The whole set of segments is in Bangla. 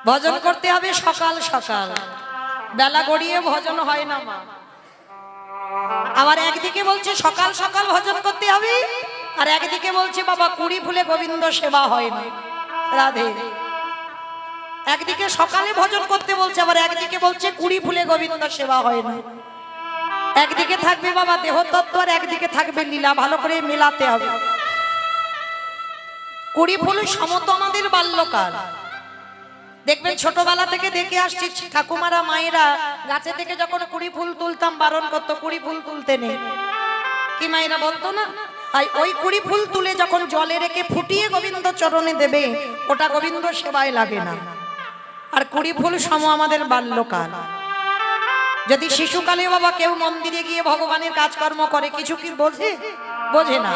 ভজন করতে হবে সকাল সকাল, বেলা গড়িয়ে ভজন হয় না মা। আবার একদিকে বলছে সকাল সকাল ভজন করতে হবে, আর একদিকে বলছে বাবা কুড়ি ফুলে গোবিন্দ সেবা হয় না। রাধে। একদিকে সকালে ভজন করতে বলছে, আবার একদিকে বলছে কুড়ি ফুলে গোবিন্দ সেবা হয় না। একদিকে থাকবে বাবা দেহতত্ত্ব, আর একদিকে থাকবে লীলা, ভালো করে মেলাতে হবে। কুড়ি ফুল সমত আমাদের বাল্যকাল। দেখবেন ছোটবেলা থেকে দেখে আসছি ঠাকুমারা মায়েরা গাছে থেকে যখন কুড়ি ফুল তুলতাম বারণ করতো, কুড়ি ফুল তুলতে নেই, কি মায়েরা বলতো না? আর ওই কুড়ি ফুল তুলে যখন জলে রেখে ফুটিয়ে গোবিন্দ চরণে দেবে, ওটা গোবিন্দ সেবায় লাগে না। আর কুড়ি ফুল সম আমাদের বাল্যকাল। যদি শিশুকালে বাবা কেউ মন্দিরে গিয়ে ভগবানের কাজকর্ম করে, কিছু কি বোঝে? বোঝে না।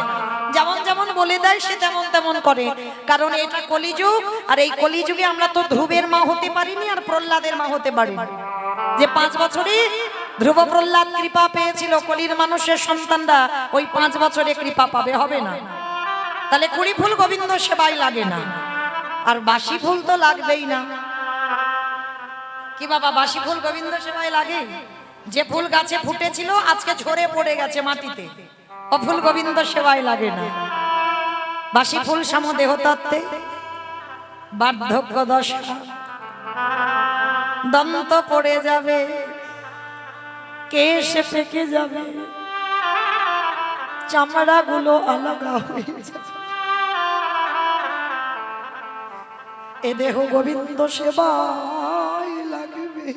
যেমন যেমন বলে দেয় সে তেমন তেমন করে, কারণ এটা কলিযুগ। আর এই কলিযুগে আমরা তো ধ্রুবের মা হতে পারিনি, আর প্রহ্লাদের মা হতে পারিনি। যে 5 বছরে ধ্রুব প্রহ্লাদ কৃপা পেয়েছিল, কলির মানুষের সন্তানরা ওই 5 বছরে কৃপা পাবে? হবে না। তাহলে কুড়ি ফুল গোবিন্দ সেবায় লাগে না, আর বাসি ফুল তো লাগবেই না। কি বাবা, বাসি ফুল গোবিন্দ সেবায় লাগে? যে ফুল গাছে ফুটেছিল আজকে ঝরে পড়ে গেছে মাটিতে, ও ফুল গোবিন্দ সেবায় লাগে না। বাসি ফুল সম দেহতত্ত্বে বার্ধক্য দশা, দন্ত পড়ে যাবে, কেশ পেকে যাবে, চামড়া গুলো আলাদা হয়ে যাবে। এ দেহ গোবিন্দ সেবায় লাগবে।